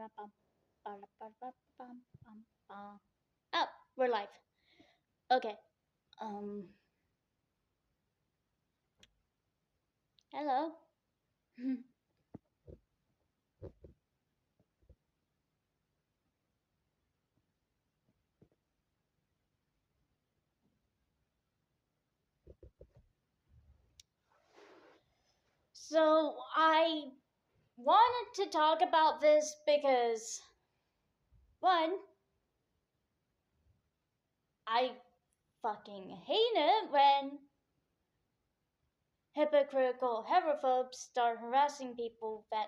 Oh, we're live. Okay. Hello. So I wanted to talk about this because one, I fucking hate it when hypocritical heterophobes start harassing people that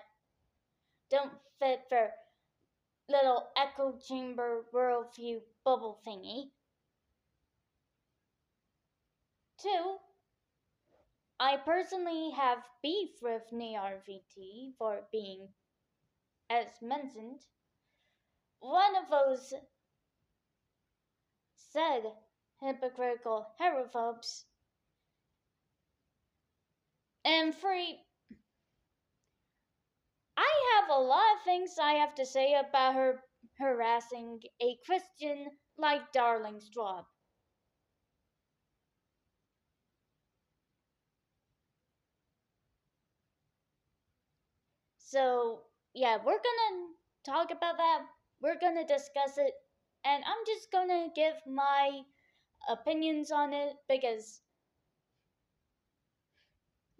don't fit their little echo chamber worldview bubble thingy. Two, I personally have beef with Nayara VT for being, as mentioned, one of those said hypocritical heterophobes. And three, I have a lot of things I have to say about her harassing a Christian like Darling Strawb. So, yeah, we're gonna talk about that. We're gonna discuss it. And I'm just gonna give my opinions on it because,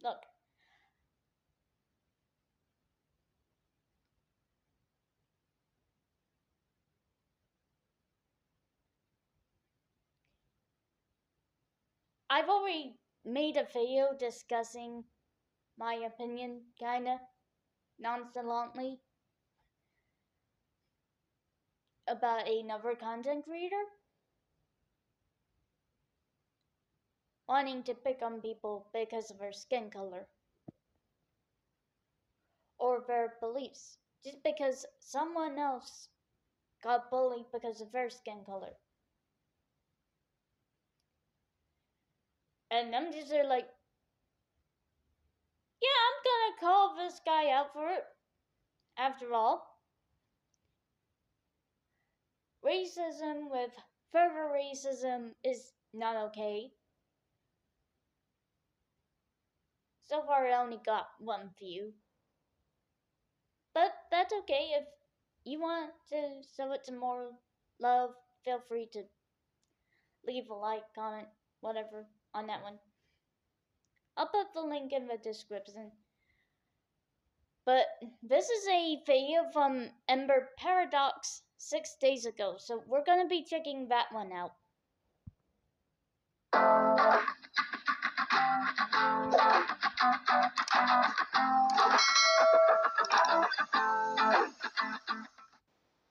look, I've already made a video discussing my opinion, kinda nonchalantly, about another content creator wanting to pick on people because of their skin color or their beliefs, just because someone else got bullied because of their skin color. And I'm just there like, yeah, I'm gonna call this guy out for it. After all, racism with further racism is not okay. So far, I only got one view. But that's okay. If you want to show it some more love, feel free to leave a like, comment, whatever on that one. I'll put the link in the description. But this is a video from Ember Paradox 6 days ago, so we're gonna be checking that one out.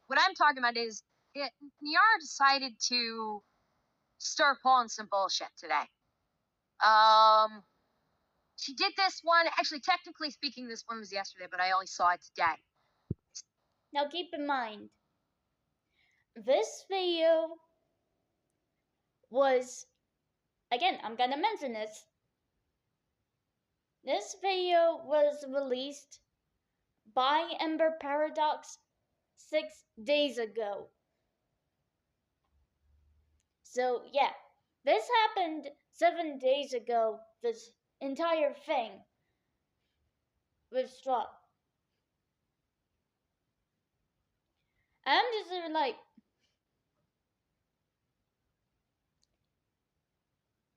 What I'm talking about is Nayara decided to start pulling some bullshit today. She did this one, actually, technically speaking, this one was yesterday, but I only saw it today. Now keep in mind, this video was, again, I'm gonna mention this. This video was released by Ember Paradox 6 days ago. So yeah, this happened 7 days ago, this entire thing with Strawb. And I'm just sort of like,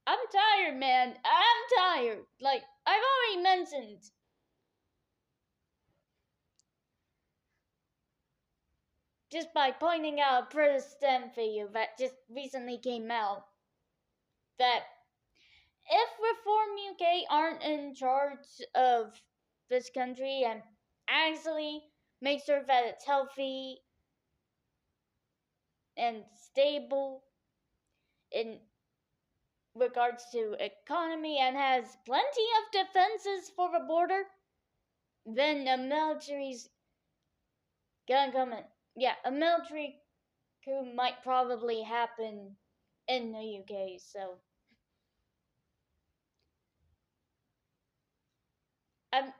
I'm tired, man. I'm tired. Like, I've already mentioned. Just by pointing out a British STEM video that just recently came out, that if Reform UK aren't in charge of this country and actually make sure that it's healthy and stable in regards to economy and has plenty of defenses for the border, then the military's gonna come in. Yeah, a military coup might probably happen in the UK, so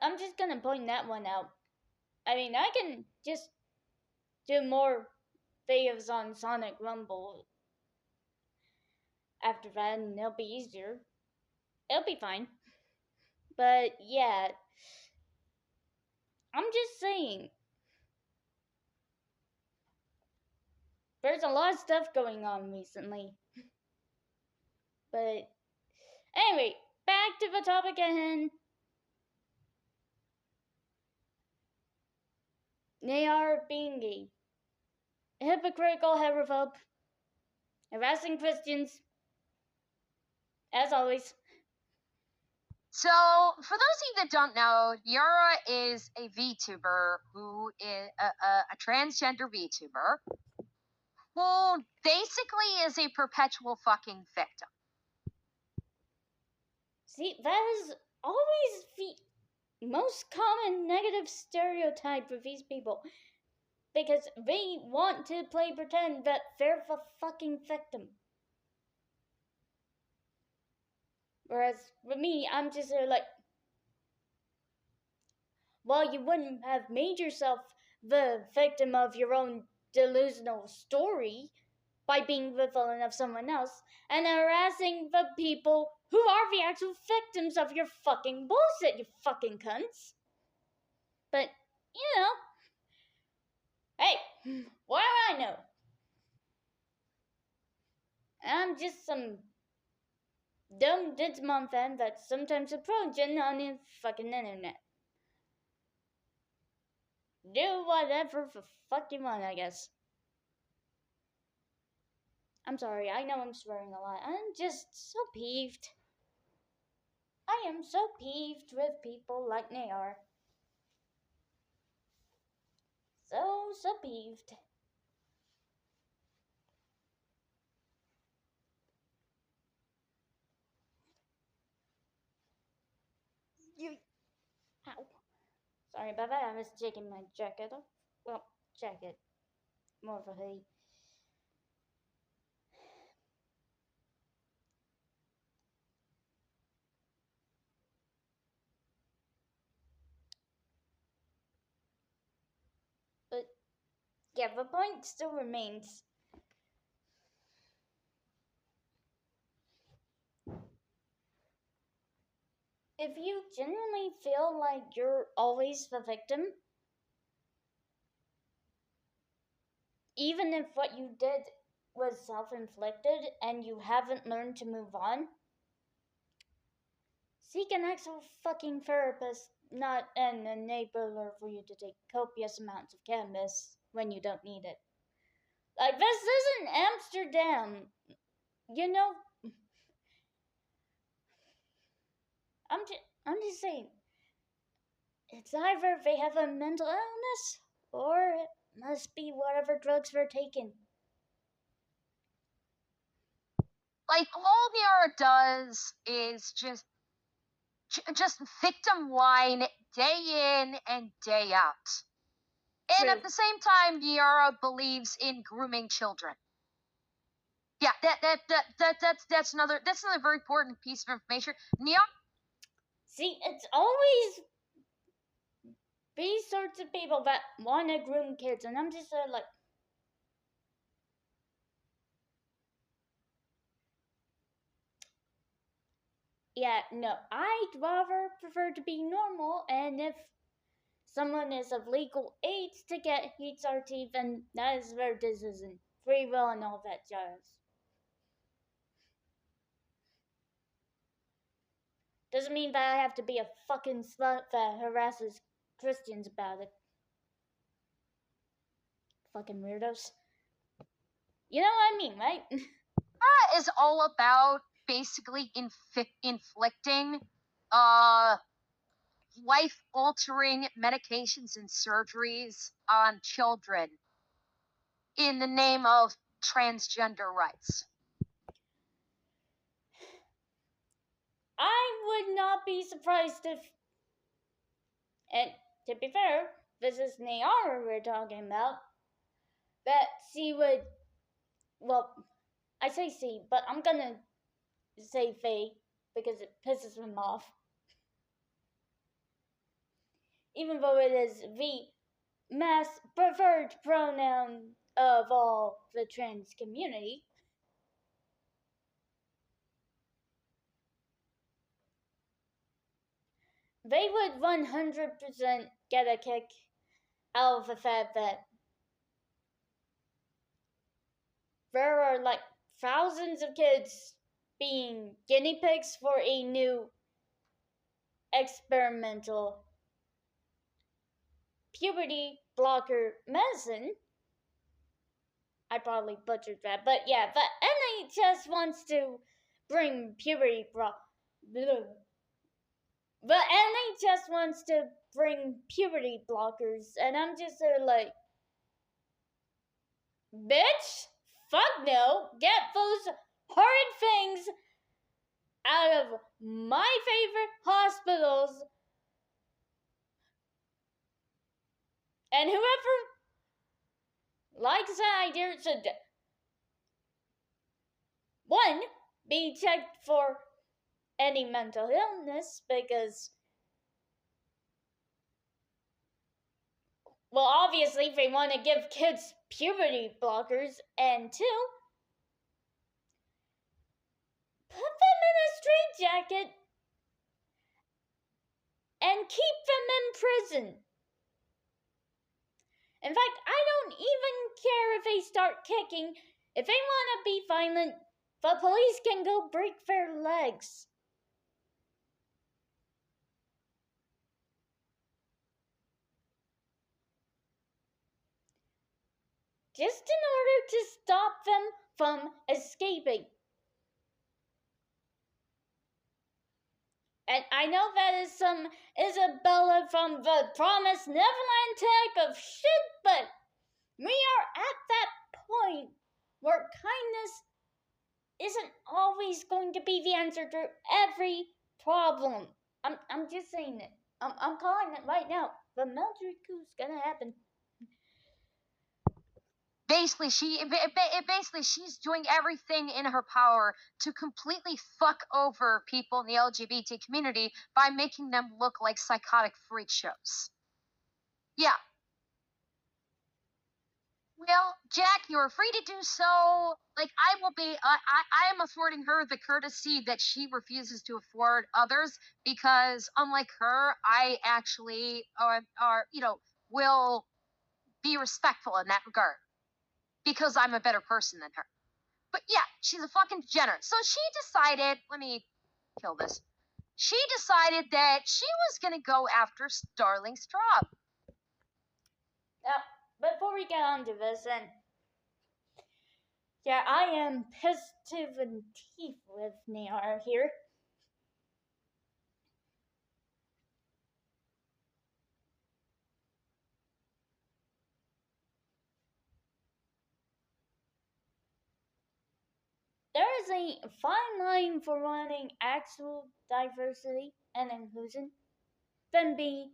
I'm just gonna point that one out. I mean, I can just do more videos on Sonic Rumble after that, and it'll be easier. It'll be fine. But yeah, I'm just saying. There's a lot of stuff going on recently. But anyway, back to the topic at hand. Nayara being a hypocritical heterophobe, harassing Christians, as always. So, for those of you that don't know, Yara is a VTuber who is a transgender VTuber who basically is a perpetual fucking victim. See, that is always the most common negative stereotype of these people. Because they want to play pretend that they're the fucking victim. Whereas for me, I'm just like, well, you wouldn't have made yourself the victim of your own delusional story by being the villain of someone else and harassing the people who are the actual victims of your fucking bullshit, you fucking cunts. But, you know, hey, what do I know? I'm just some dumb Digimon fan that's sometimes a progeny on the fucking internet. Do whatever the fuck you want, I guess. I'm sorry, I know I'm swearing a lot. I'm just so peeved. I am so peeved with people like Nayar. So peeved. You. Ow. Sorry about that, I was taking my jacket off. Well, jacket. More of a hoodie. But, yeah, the point still remains. If you genuinely feel like you're always the victim, even if what you did was self-inflicted and you haven't learned to move on, seek an actual fucking therapist, not an enabler for you to take copious amounts of cannabis when you don't need it. Like, this isn't Amsterdam. You know, I'm just saying, it's either they have a mental illness or it must be whatever drugs they're taking. Like, all Yara does is just victim whine day in and day out. And True. at the same time, Yara believes in grooming children. Yeah, that's another very important piece of information. See, it's always these sorts of people that want to groom kids, and I'm just like, yeah, no, I'd rather prefer to be normal, and if someone is of legal age to get HRT, then that is their decision. Free will and all that jazz. Doesn't mean that I have to be a fucking slut that harasses Christians about it. Fucking weirdos. You know what I mean, right? Is all about basically inflicting life-altering medications and surgeries on children in the name of transgender rights. I would not be surprised if, and to be fair, this is Nayara we're talking about, that she would, well, I say she, but I'm gonna say Faye because it pisses him off. Even though it is V, mass preferred pronoun of all the trans community. They would 100% get a kick out of the fact that there are like thousands of kids being guinea pigs for a new experimental puberty blocker medicine. I probably butchered that, but yeah, the NHS wants to bring puberty the NHS wants to bring puberty blockers, and I'm just there like, bitch, fuck no, get those horrid things out of my favorite hospitals. And whoever likes that idea should, one, be checked for any mental illness, because, well, obviously they want to give kids puberty blockers, and two, put them in a straitjacket and keep them in prison. In fact, I don't even care if they start kicking. If they want to be violent, the police can go break their legs. Just in order to stop them from escaping. And I know that is some Isabella from the Promised Neverland type of shit, but we are at that point where kindness isn't always going to be the answer to every problem. I'm just saying it. I'm calling it right now. The Mildred coup's gonna happen. Basically, she's doing everything in her power to completely fuck over people in the LGBT community by making them look like psychotic freak shows. Yeah. Well, Jack, you are free to do so. Like, I am affording her the courtesy that she refuses to afford others, because unlike her, I actually will be respectful in that regard, because I'm a better person than her. But yeah, she's a fucking degenerate. So she decided, let me kill this. She decided that she was gonna go after Starling Strawb. Now, before we get on to this, and yeah, I am pissed to the teeth with Nayara here. There is a fine line for wanting actual diversity and inclusion than being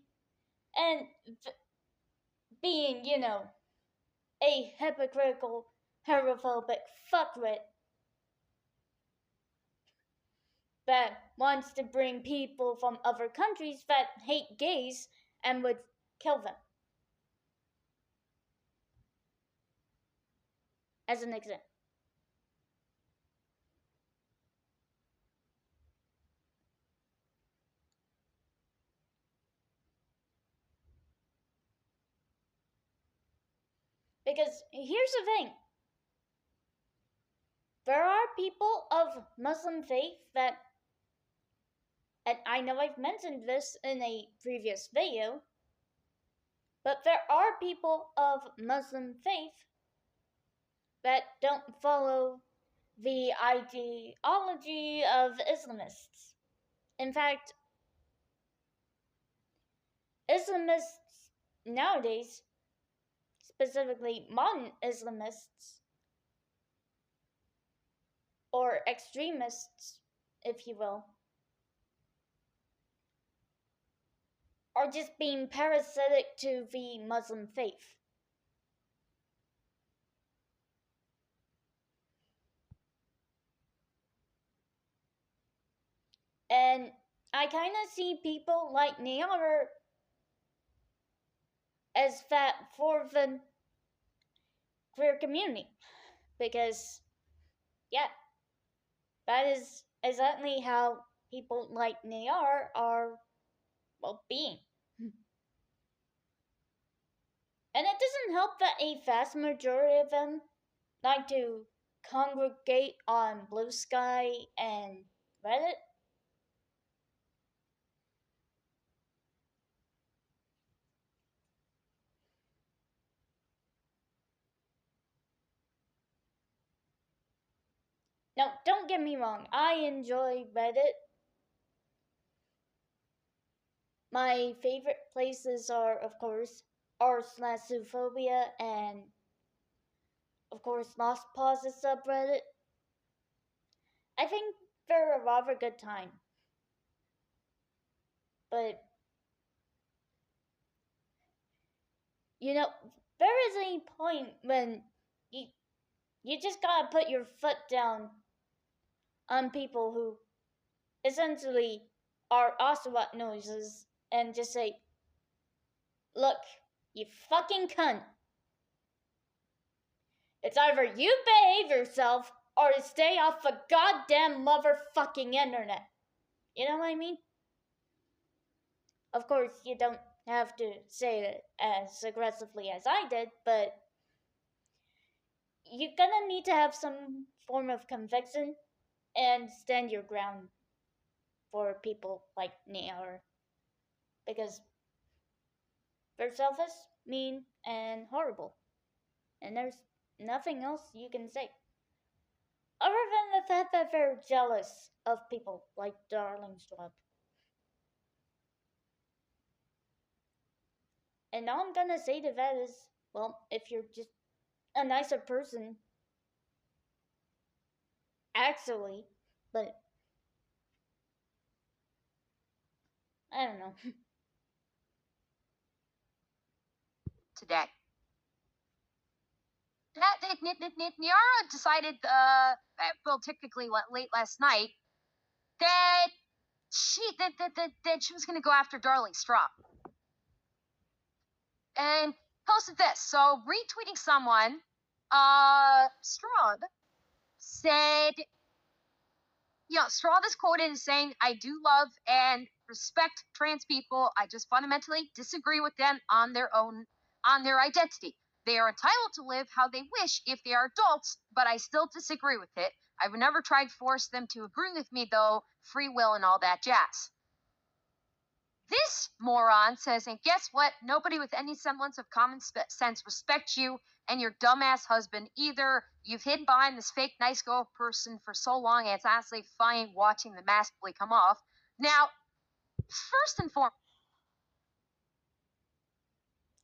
a hypocritical, heterophobic fuckwit that wants to bring people from other countries that hate gays and would kill them. As an example. Because here's the thing. There are people of Muslim faith that, and I know I've mentioned this in a previous video, but there are people of Muslim faith that don't follow the ideology of Islamists. In fact, Islamists nowadays, specifically modern Islamists, or extremists, if you will, are just being parasitic to the Muslim faith. And I kind of see people like Nayara as that for the queer community. Because, yeah, that is exactly how people like Nayar are, well, being. And it doesn't help that a vast majority of them like to congregate on Blue Sky and Reddit. Now, don't get me wrong, I enjoy Reddit. My favorite places are, of course, r/Zoophobia and, of course, Lost Pauses subreddit. I think they're a rather good time. But, you know, there is a point when you, you just gotta put your foot down on people who essentially are ocelot noises and just say, look, you fucking cunt. It's either you behave yourself or to stay off the goddamn motherfucking internet. You know what I mean? Of course, you don't have to say it as aggressively as I did, but you're gonna need to have some form of conviction and stand your ground for people like Nair. Because they're selfish, mean, and horrible. And there's nothing else you can say. Other than the fact that they're jealous of people like Darling Strawb. And all I'm gonna say to that is, well, if you're just a nicer person, actually, but I don't know. Today. Nyara decided, well, technically late last night, that she was going to go after Darling Strawb. And posted this. So, retweeting someone, Strawb said, Strawb is quoted as saying, I do love and respect trans people. I just fundamentally disagree with them on their identity. They are entitled to live how they wish if they are adults, but I still disagree with it. I would never try to force them to agree with me, though, free will and all that jazz. This moron says, and guess what? Nobody with any semblance of common sense respects you and your dumbass husband either. You've hidden behind this fake nice girl person for so long, and it's honestly funny watching the mask fully come off. Now, first and foremost,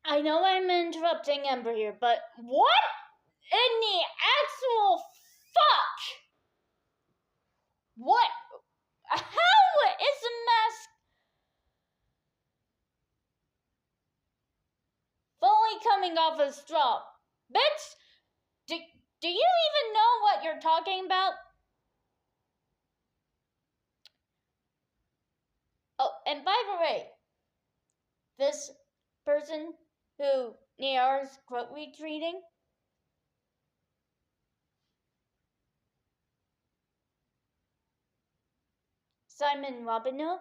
I know I'm interrupting Ember here, but what in the actual fuck? What? How is the mask fully coming off a straw? Bitch, do you even know what you're talking about? Oh, and by the way, this person who Niar's quote retweeting, Simon Robinow,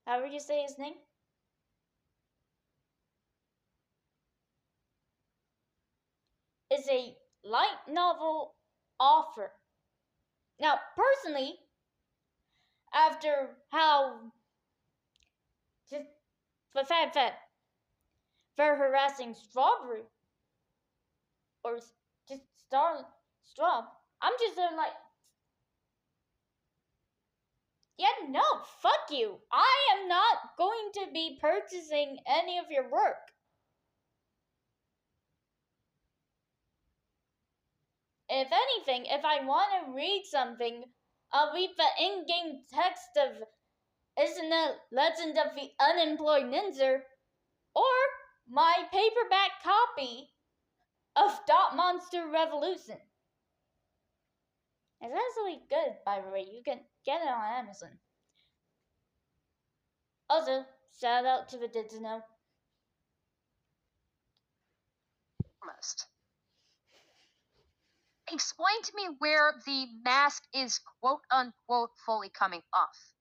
however you say his name, is a light novel author. Now, personally, after how just the fact that they're harassing Strawberry or just Strawb, I'm just there like, yeah, no, fuck you. I am not going to be purchasing any of your work. If anything, if I want to read something, I'll read the in-game text of Isn't It Legend of the Unemployed Ninja or my paperback copy of Dot Monster Revolution. It's actually good, by the way. You can get it on Amazon. Also, shout out to the Didno. Almost. Explain to me where the mask is quote unquote fully coming off.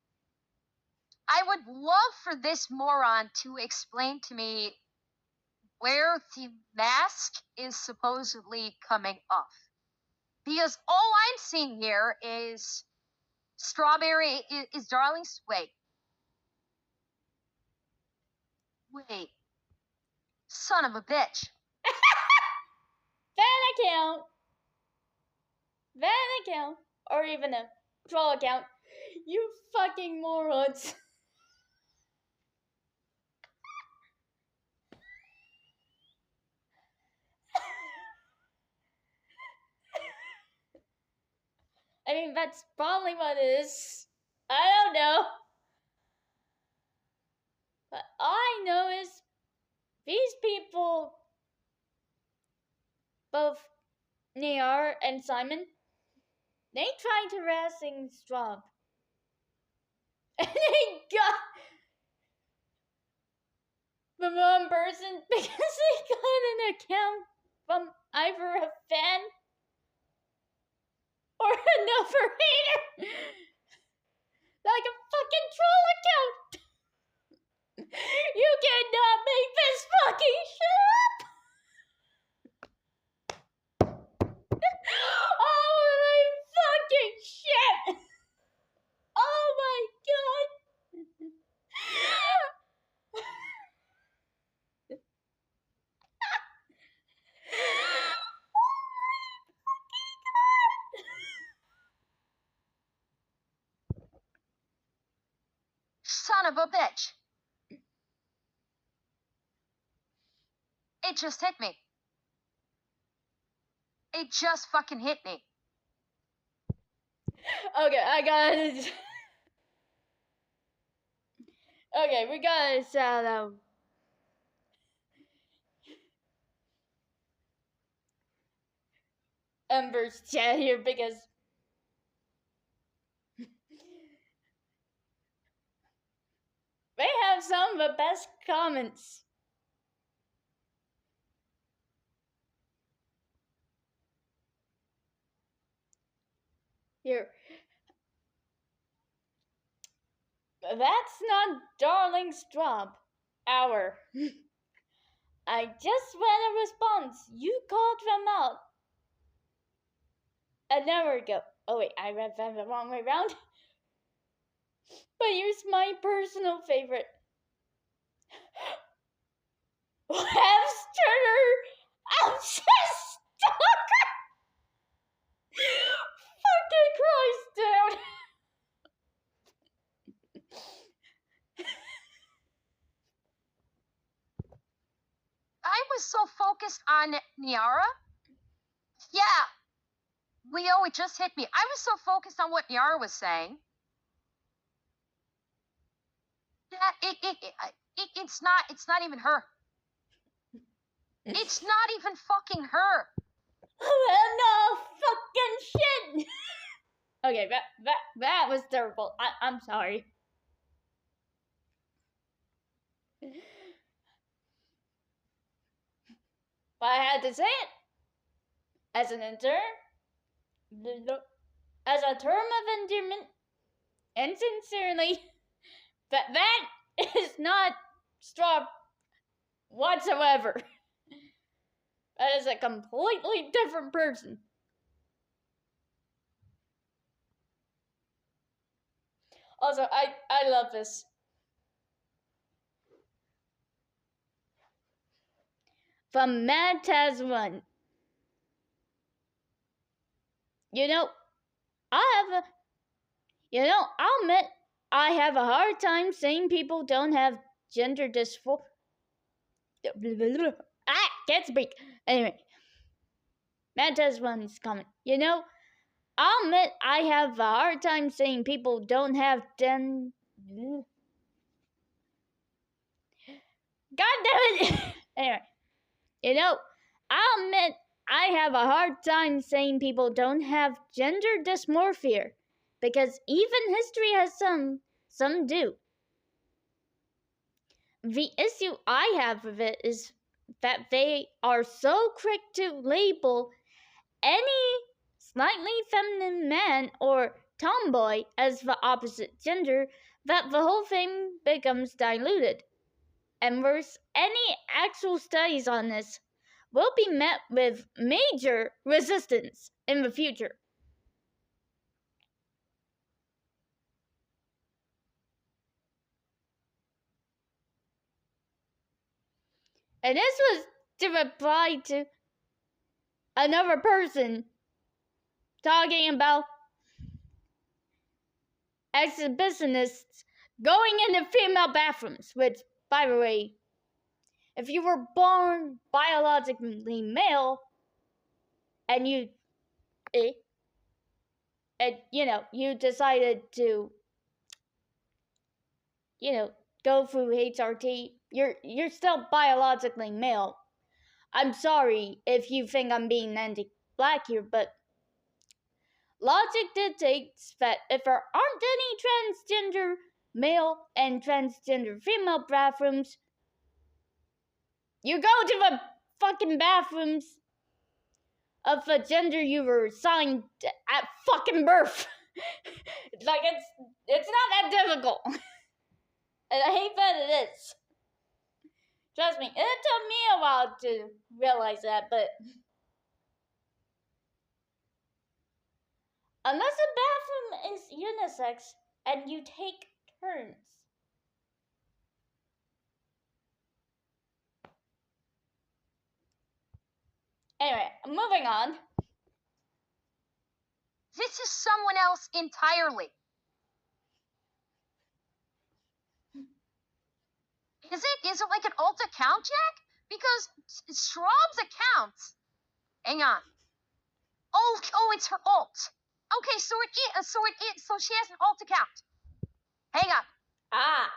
I would love for this moron to explain to me where the mask is supposedly coming off. Because all I'm seeing here is Strawberry is Darling's. Wait. Son of a bitch. Fan account. Van account. Or even a troll account. You fucking morons. I mean, that's probably what it is. I don't know. But all I know is these people, both Nayara and Simon, they tried harassing Strawb. And they got the wrong person because they got an account from either a fan or another hater. Like a fucking troll account. You cannot make this fucking shit up. Oh my fucking shit. Oh my god. Son of a bitch. It just hit me. It just fucking hit me. Okay, I got it. Okay, we gotta shout out Ember's chat here because they have some of the best comments. Here. That's not Darling Strawb. Hour. I just read a response. You called them out an hour ago. Oh wait, I read them the wrong way around. But here's my personal favorite. Webster Obsessed Stalker! Fucking Christ, dude! I was so focused on Nayara. Yeah. Leo, it just hit me. I was so focused on what Nayara was saying that it's not even her. It's not even fucking her. No fucking shit! Okay, that was terrible. I'm sorry. But I had to say it as an as a term of endearment, and sincerely, that is not Strawb whatsoever. That is a completely different person. Also, I love this. From Mad Taz 1. I'll admit, I have a hard time saying people don't have gender dysphoria. Can't speak. Anyway, Mad Taz 1's comment. I'll admit I have a hard time saying people don't have God damn it! Anyway, I'll admit I have a hard time saying people don't have gender dysmorphia, because even history has some do. the issue I have with it is that they are so quick to label any slightly feminine man or tomboy as the opposite gender that the whole thing becomes diluted. And worse, any actual studies on this will be met with major resistance in the future. And this was to reply to another person talking about exhibitionists going into female bathrooms, which, by the way, if you were born biologically male and you decided to, go through HRT, you're still biologically male. I'm sorry if you think I'm being anti-black here, but logic dictates that if there aren't any transgender male and transgender female bathrooms, you go to the fucking bathrooms of the gender you were assigned at fucking birth. Like, it's not that difficult. And I hate that it is. Trust me, it took me a while to realize that, but unless the bathroom is unisex and you take turns. Anyway, moving on. This is someone else entirely. Is it like an alt account, Jack? Because Strawb's accounts. Hang on. Oh, it's her alt. Okay, so she has an alt account. Hang on. Ah.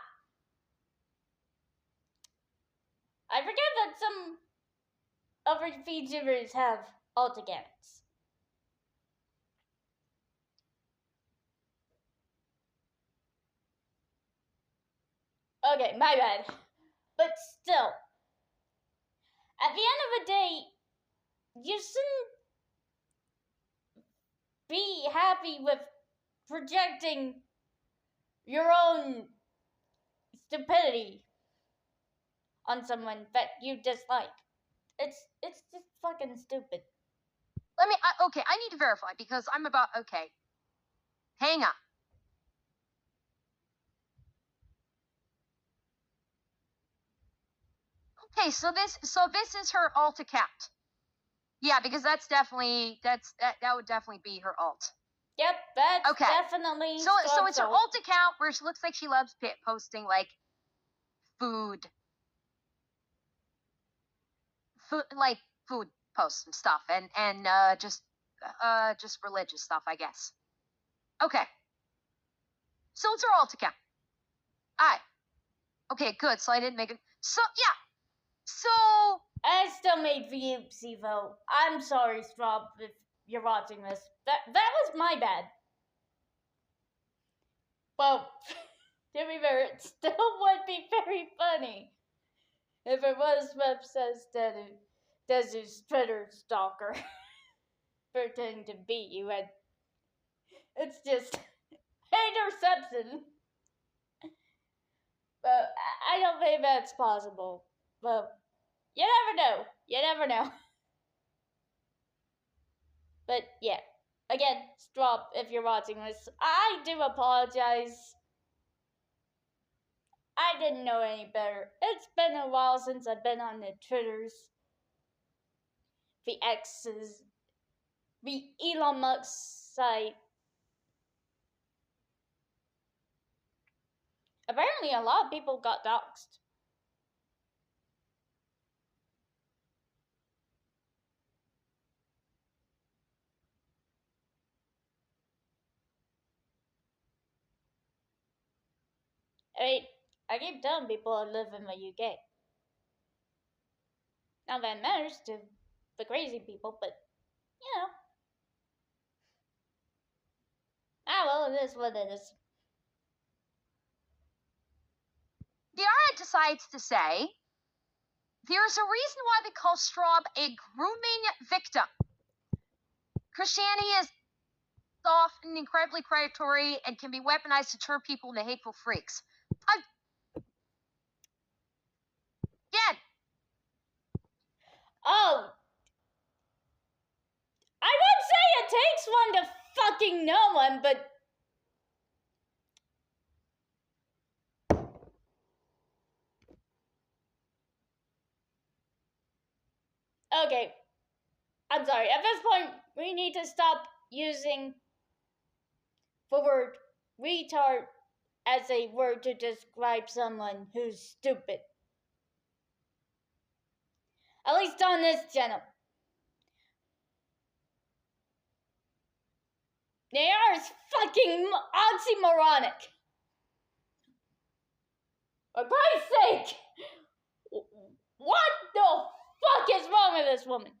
I forget that some other VTubers have alt accounts. Okay, my bad. But still, at the end of the day, you shouldn't be happy with projecting your own stupidity on someone that you dislike. It's just fucking stupid. Okay, I need to verify because I'm about, okay. Hang on. Okay, so this is her alt account. Yeah, because that would definitely be her alt. Yep, that's okay. Definitely. So it's her alt account where she looks like she loves posting like food posts and stuff, and just religious stuff, I guess. Okay. So it's her alt account. Alright. Okay, good. So I didn't make it. So yeah. So I still made the though. I'm sorry, Strawb, if you're watching this. That was my bad. Well, to be fair, it still would be very funny if it was Web says Dezu's Twitter stalker pretending to beat you, and it's just interception. But I don't think that's possible. But you never know. You never know. But yeah. Again, Strawb, if you're watching this, I do apologize. I didn't know any better. It's been a while since I've been on the Twitters, the X's, the Elon Musk site. Apparently, a lot of people got doxxed. I keep telling people I live in the UK. Not that it matters to the crazy people, but, you know. Well, it is what it is. Nayara decides to say, there's a reason why they call Strawb a grooming victim. Christianity is soft and incredibly predatory and can be weaponized to turn people into hateful freaks. Again. Oh. I would say it takes one to fucking know one, but... Okay. I'm sorry. At this point, we need to stop using the word retard as a word to describe someone who's stupid. At least on this channel. Nayara's fucking oxymoronic. For Christ's sake! What the fuck is wrong with this woman?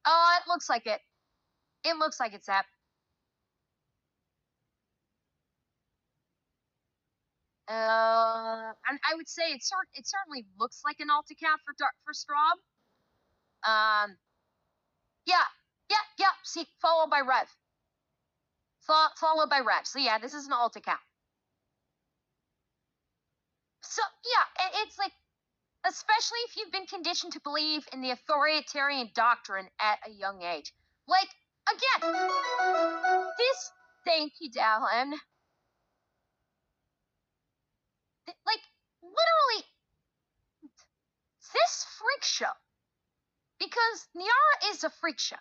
Oh, it looks like it. It looks like it's that. And I would say it certainly looks like an alt account for Strawb. Yeah. See, followed by Rev. Followed by Rev. So yeah, this is an alt account. So yeah, it's like, especially if you've been conditioned to believe in the authoritarian doctrine at a young age. Like, again, this, thank you, Dallin. Like, literally, this freak show, because Nayara is a freak show,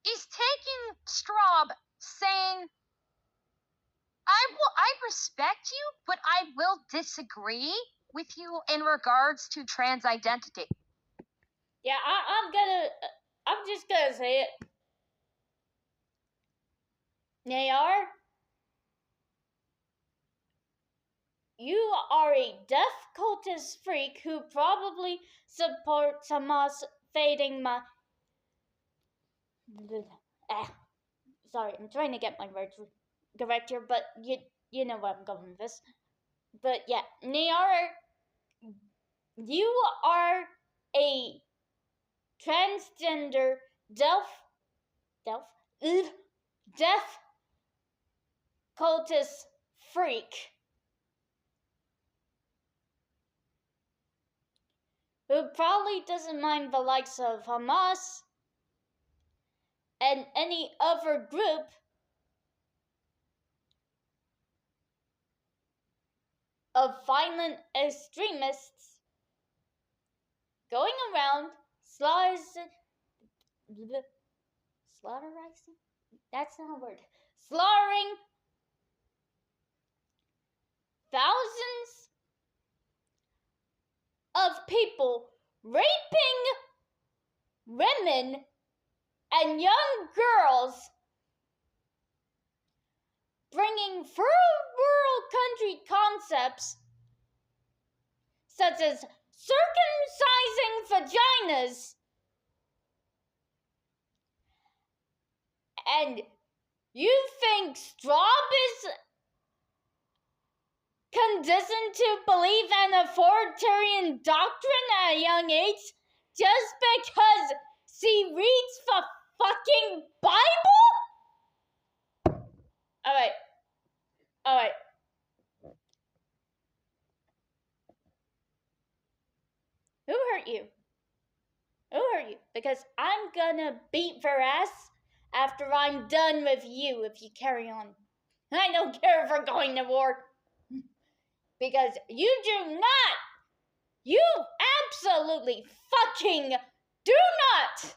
is taking Strawb saying, I respect you, but I will disagree with you in regards to trans identity. Yeah, I'm just gonna say it. Nayar, you are a deaf cultist freak who probably supports Hamas fading my... Sorry, I'm trying to get my words correct here, but you know where I'm going with this. But yeah, Nayar, you are a transgender deaf cultist freak who probably doesn't mind the likes of Hamas and any other group of violent extremists going around slaughterizing? That's not a word. Slaughtering thousands of people, raping women and young girls, bringing third world country concepts such as circumcising vaginas, and you think Strawb is conditioned to believe an authoritarian doctrine at a young age just because she reads the fucking Bible? Alright. Who hurt you? Because I'm gonna beat their ass after I'm done with you if you carry on. I don't care if we're going to war. Because you absolutely fucking do not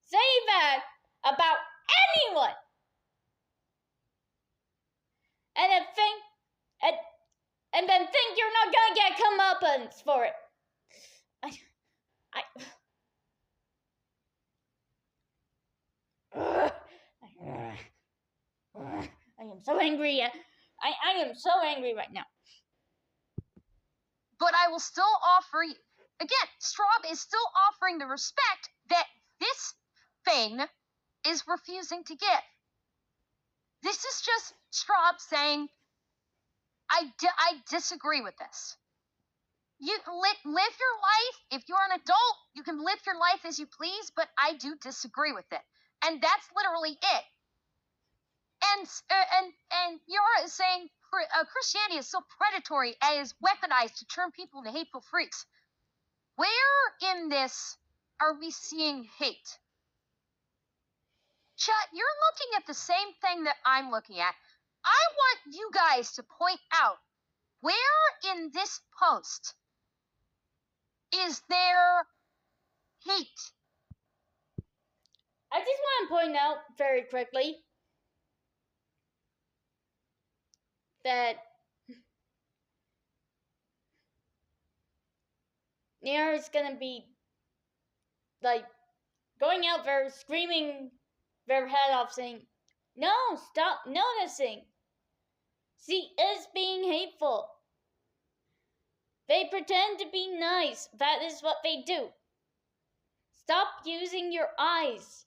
say that about anyone. And then think you're not gonna get comeuppance for it. I am so angry. I am so angry right now. But I will still offer you, again, Strawb is still offering the respect that this thing is refusing to give. This is just Strawb saying, I disagree with this. You live your life. If you're an adult, you can live your life as you please, but I do disagree with it. And that's literally it. And Yara is saying Christianity is so predatory and is weaponized to turn people into hateful freaks. Where in this are we seeing hate? Chat, you're looking at the same thing that I'm looking at. I want you guys to point out where in this post is there hate? I just want to point out very quickly that Nayara is gonna be like going out there screaming their head off saying, no, stop noticing. She is being hateful. They pretend to be nice. That is what they do. Stop using your eyes.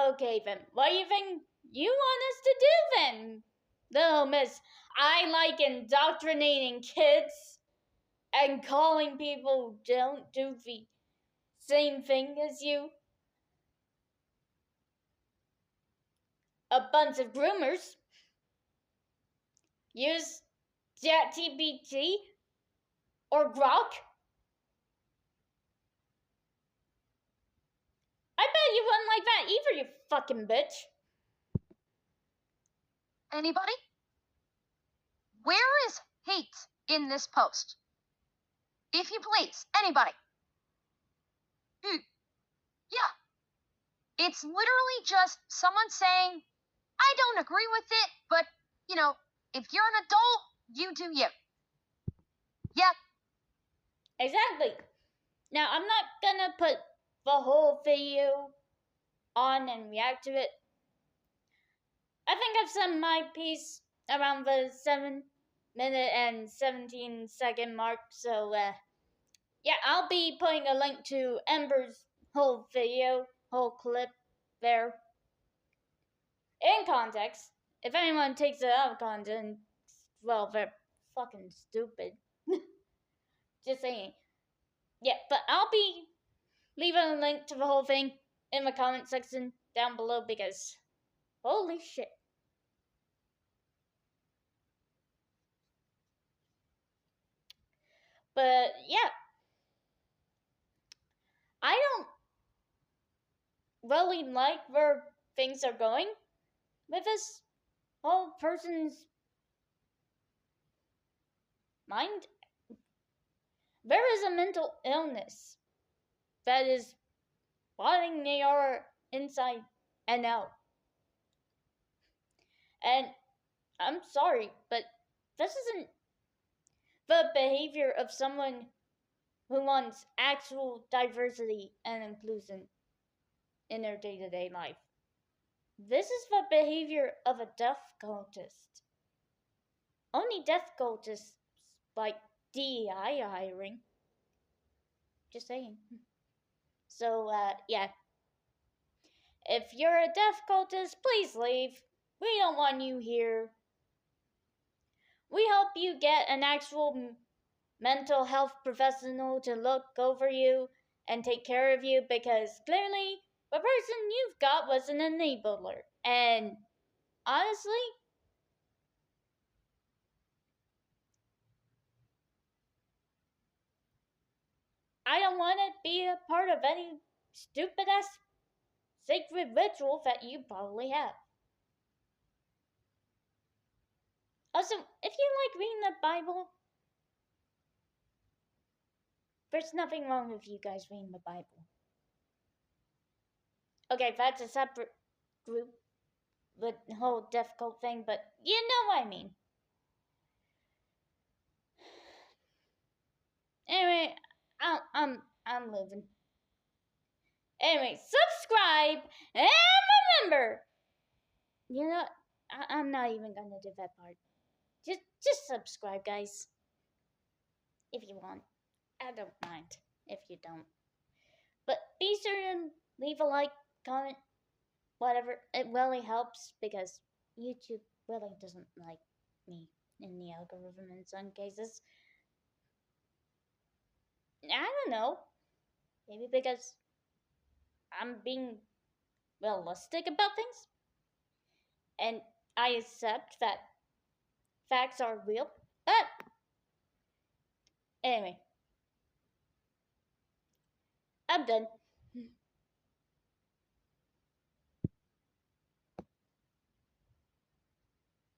Okay then, what do you think you want us to do then? Little miss, I like indoctrinating kids and calling people don't do the same thing as you. A bunch of groomers. Use ChatGPT or Grok. I bet you wouldn't like that either, you fucking bitch. Anybody? Where is hate in this post? If you please, anybody. Yeah. It's literally just someone saying, I don't agree with it, but, you know, if you're an adult, you do you. Yeah. Exactly. Now, I'm not gonna put the whole video on and react to it. I think I've said my piece around the 7-minute and 17-second mark, so, yeah, I'll be putting a link to Ember's whole video, whole clip there. In context, if anyone takes it out of context, well, they're fucking stupid. Just saying. Yeah, but I'll be leaving a link to the whole thing in the comment section down below because holy shit. But yeah, I don't really like where things are going with this whole person's mind. There is a mental illness that is bothering Nayara inside and out. And I'm sorry, but this isn't the behavior of someone who wants actual diversity and inclusion in their day-to-day life. This is the behavior of a death cultist. Only death cultists like DEI hiring. Just saying. So, yeah. If you're a death cultist, please leave. We don't want you here. We hope you get an actual mental health professional to look over you and take care of you because clearly the person you've got was an enabler. And honestly, I don't want to be a part of any stupid ass sacred ritual that you probably have. Also, if you like reading the Bible, there's nothing wrong with you guys reading the Bible. Okay, that's a separate group, the whole death cult thing, but you know what I mean. Anyway, I'm living. Anyway, subscribe and remember, you know, I'm not even gonna do that part. Just subscribe, guys, if you want. I don't mind if you don't. But be sure to leave a like, comment, whatever. It really helps because YouTube really doesn't like me in the algorithm in some cases. I don't know. Maybe because I'm being realistic about things and I accept that facts are real. But anyway, I'm done.